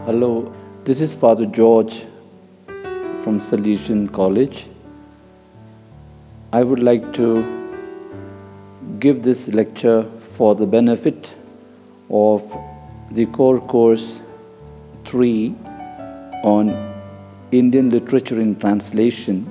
Hello, this is Father George from Salesian College. I would like to give this lecture for the benefit of the core course 3 on Indian literature in translation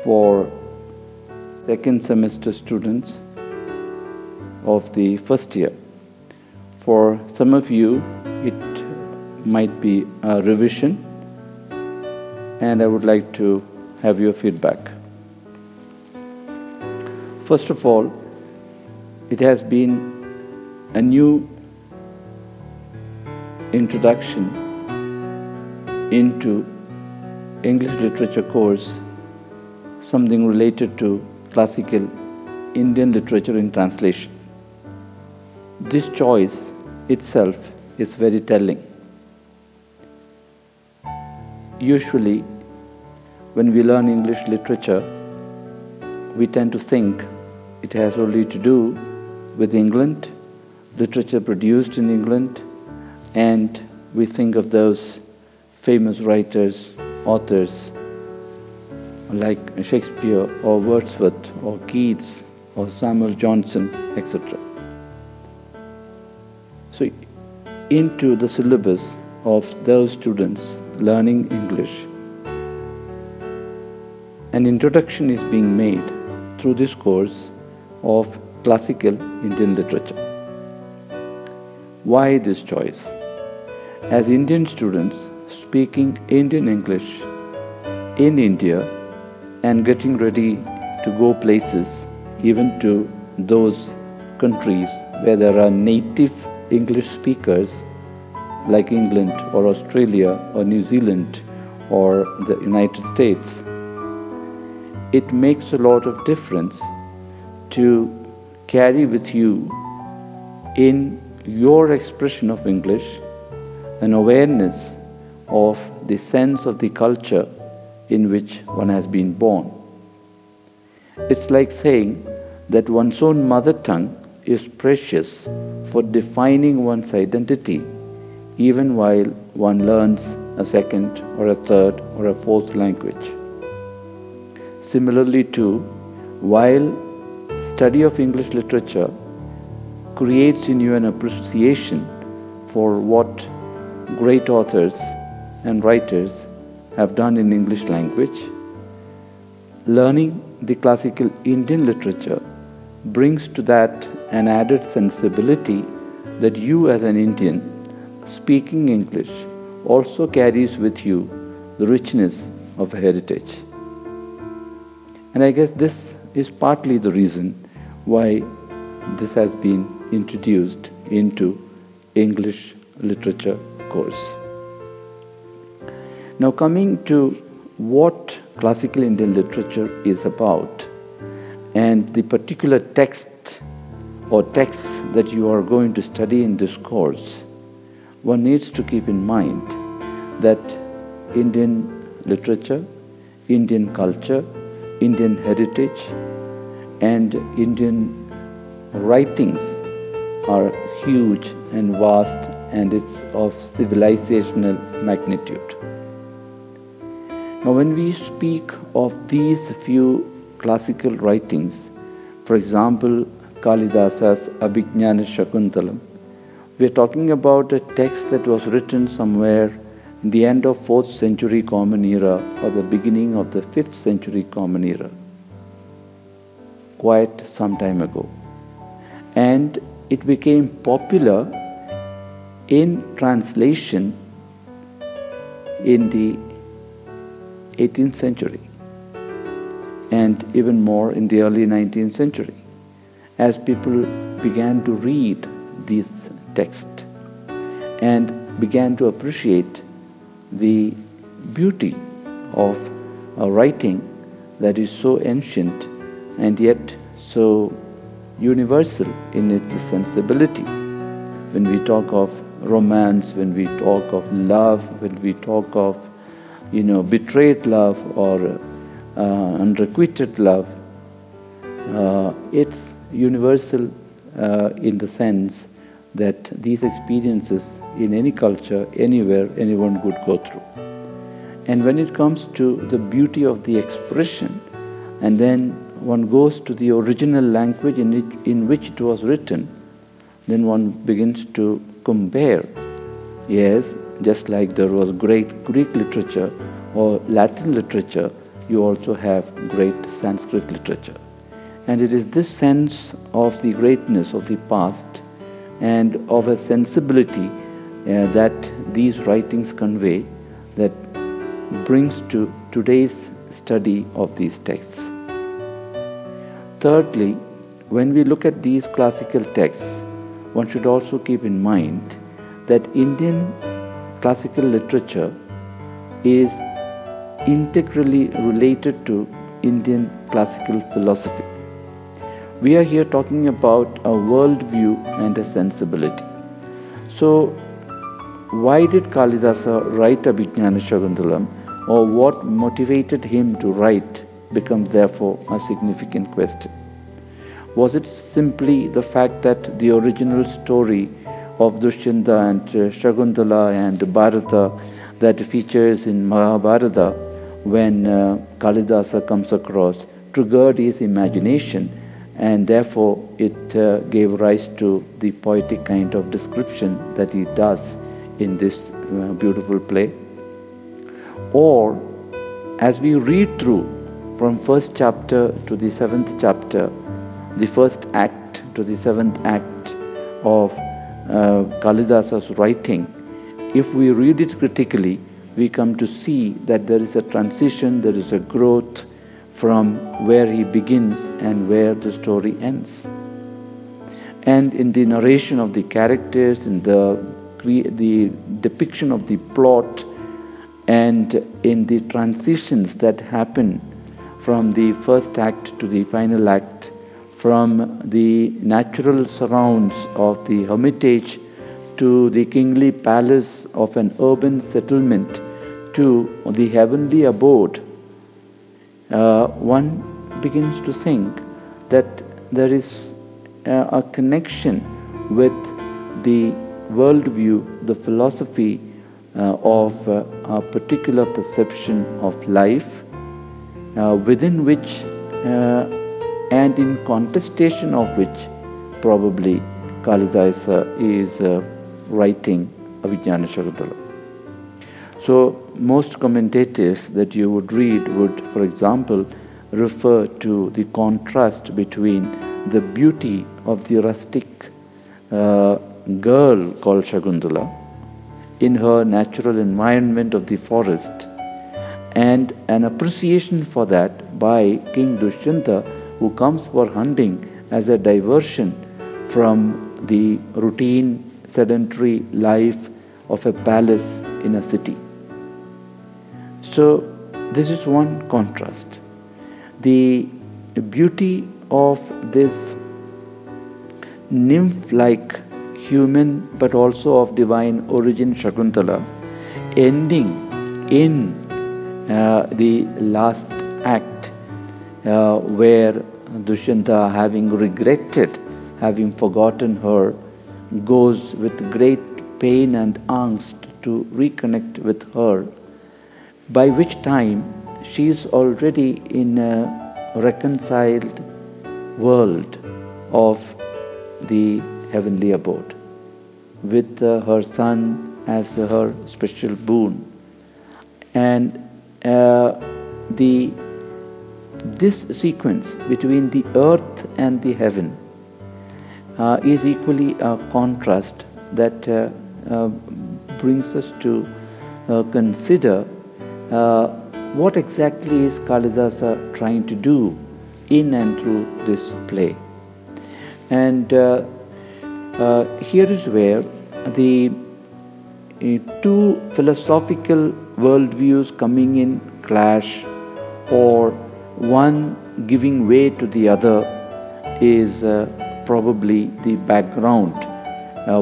for second semester students of the first year. For some of you, it might be a revision, and I would like to have your feedback. First of all, it has been a new introduction into English literature course, something related to classical Indian literature in translation. This choice itself is very telling. Usually, when we learn English literature, we tend to think it has only to do with England, literature produced in England, and we think of those famous writers, authors like Shakespeare or Wordsworth or Keats or Samuel Johnson, etc. So, into the syllabus of those students learning English, an introduction is being made through this course of classical Indian literature. Why this choice? As Indian students speaking Indian English in India and getting ready to go places, even to those countries where there are native English speakers like England or Australia or New Zealand or the United States, it makes a lot of difference to carry with you in your expression of English an awareness of the sense of the culture in which one has been born. It's like saying that one's own mother tongue is precious for defining one's identity, even while one learns a second or a third or a fourth language. Similarly too, while study of English literature creates in you an appreciation for what great authors and writers have done in English language, learning the classical Indian literature brings to that an added sensibility that you as an Indian speaking English also carries with you the richness of a heritage. And I guess this is partly the reason why this has been introduced into English literature course. Now, coming to what classical Indian literature is about and the particular text or texts that you are going to study in this course, one needs to keep in mind that Indian literature, Indian culture, Indian heritage, and Indian writings are huge and vast, and it's of civilizational magnitude. Now, when we speak of these few classical writings, for example, Kalidasa's Abhijnana Shakuntalam, we are talking about a text that was written somewhere in the end of 4th century Common Era or the beginning of the 5th century Common Era, quite some time ago. And it became popular in translation in the 18th century and even more in the early 19th century as people began to read this text and began to appreciate the beauty of a writing that is so ancient and yet so universal in its sensibility. When we talk of romance, when we talk of love, when we talk of betrayed love or unrequited love, it's universal in the sense that these experiences in any culture, anywhere, anyone could go through. And when it comes to the beauty of the expression, and then one goes to the original language in which it was written, then one begins to compare. Yes, just like there was great Greek literature or Latin literature, you also have great Sanskrit literature. And it is this sense of the greatness of the past and of a sensibility that these writings convey that brings to today's study of these texts. Thirdly, when we look at these classical texts, one should also keep in mind that Indian classical literature is integrally related to Indian classical philosophy. We are here talking about a worldview and a sensibility. So, why did Kalidasa write Abhijnana Shakuntalam, or what motivated him to write, becomes therefore a significant question. Was it simply the fact that the original story of Dushyanta and Shakuntala and Bharata that features in Mahabharata when Kalidasa comes across triggered his imagination, and therefore it gave rise to the poetic kind of description that he does in this beautiful play? Or, as we read through from first chapter to the seventh chapter, the first act to the seventh act of Kalidasa's writing, if we read it critically, we come to see that there is a transition, there is a growth from where he begins and where the story ends. And in the narration of the characters, in the depiction of the plot, and in the transitions that happen from the first act to the final act, from the natural surrounds of the hermitage to the kingly palace of an urban settlement to the heavenly abode, one begins to think that there is a connection with the worldview, the philosophy of a particular perception of life, within which and in contestation of which probably Kalidasa is writing Abhijnana Shakuntala. So most commentators that you would read would, for example, refer to the contrast between the beauty of the rustic girl called Shakuntala in her natural environment of the forest, and an appreciation for that by King Dushyanta, who comes for hunting as a diversion from the routine sedentary life of a palace in a city. So this is one contrast. The beauty of this nymph-like human but also of divine origin Shakuntala ending in the last act where Dushyanta, having regretted having forgotten her, goes with great pain and angst to reconnect with her, by which time she is already in a reconciled world of the heavenly abode, with her son as her special boon. And this sequence between the earth and the heaven is equally a contrast that brings us to consider what exactly is Kalidasa trying to do in and through this play. And here is where the two philosophical worldviews coming in clash, or one giving way to the other, is probably the background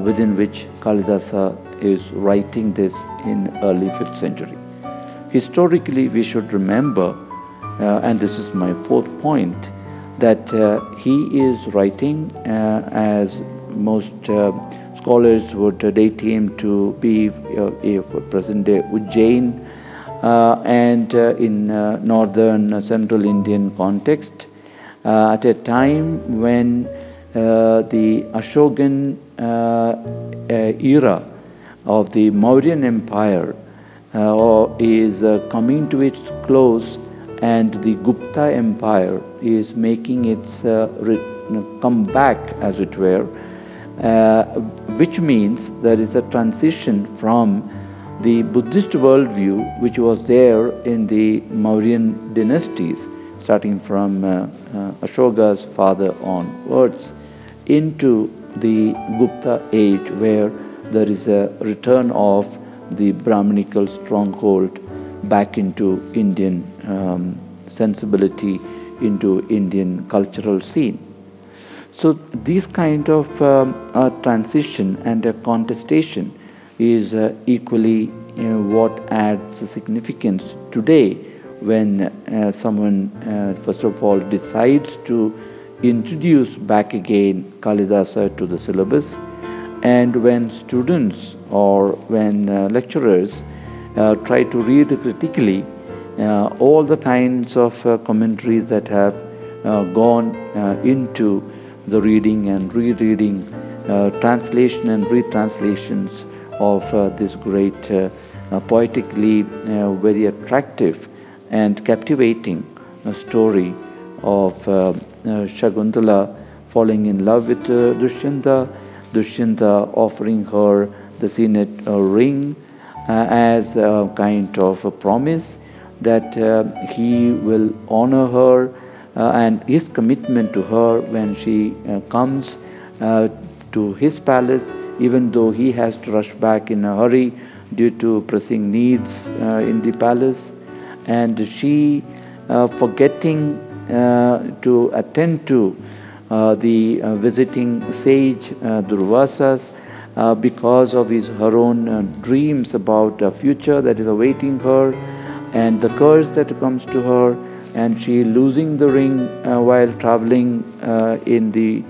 within which Kalidasa is writing this in early 5th century. Historically, we should remember, and this is my fourth point, that he is writing, as most scholars would date him to be a present-day Ujjain, and in northern central Indian context, at a time when the Ashokan era of the Mauryan Empire is coming to its close, and the Gupta Empire is making its comeback, as it were, which means there is a transition from the Buddhist worldview, which was there in the Mauryan dynasties, starting from Ashoka's father onwards, into the Gupta age, where there is a return of the Brahminical stronghold back into Indian sensibility, into Indian cultural scene. So this kind of transition and a contestation is equally what adds significance today when someone first of all decides to introduce back again Kalidasa to the syllabus, and when students or when lecturers try to read critically all the kinds of commentaries that have gone into the reading and rereading, translation and retranslations of this great, poetically very attractive and captivating story of Shakuntala falling in love with Dushyanta, Dushyanta offering her the signet ring as a kind of a promise that he will honor her and his commitment to her when she comes to his palace, even though he has to rush back in a hurry due to pressing needs in the palace, and she forgetting to attend to the visiting sage Durvasas because of her own dreams about a future that is awaiting her, and the curse that comes to her, and she losing the ring while traveling in the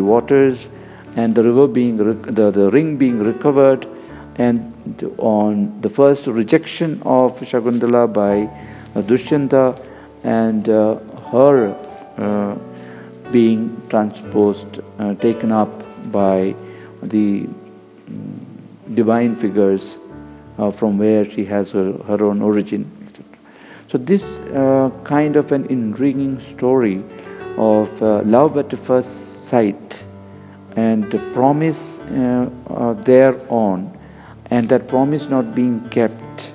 waters, and the river being the ring being recovered, and on the first rejection of Shakuntala by Dushyanta, and her being transposed, taken up by the divine figures from where she has her own origin. So this kind of an intriguing story of love at first sight and the promise thereon, and that promise not being kept,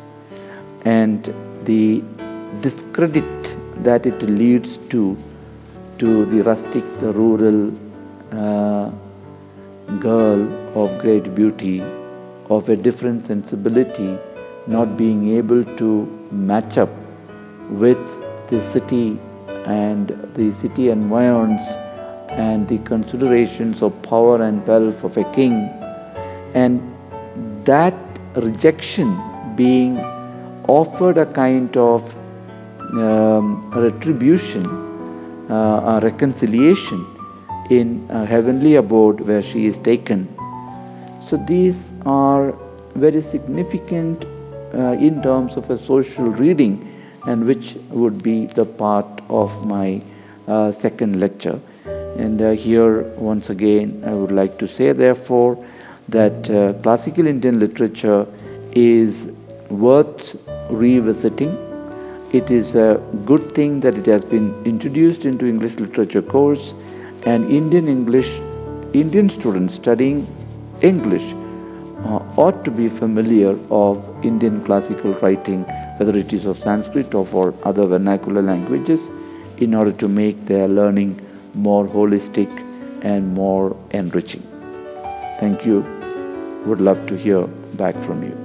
and the discredit that it leads to the rustic, the rural girl of great beauty, of a different sensibility, not being able to match up with the city and the city environs and the considerations of power and wealth of a king, and that rejection being offered a kind of retribution, a reconciliation in a heavenly abode where she is taken. So these are very significant in terms of a social reading, and which would be the part of my second lecture. And here once again I would like to say therefore that classical Indian literature is worth revisiting. It is a good thing that it has been introduced into English literature course, and Indian students studying English ought to be familiar of Indian classical writing, whether it is of Sanskrit or for other vernacular languages, in order to make their learning more holistic and more enriching. Thank you. Would love to hear back from you.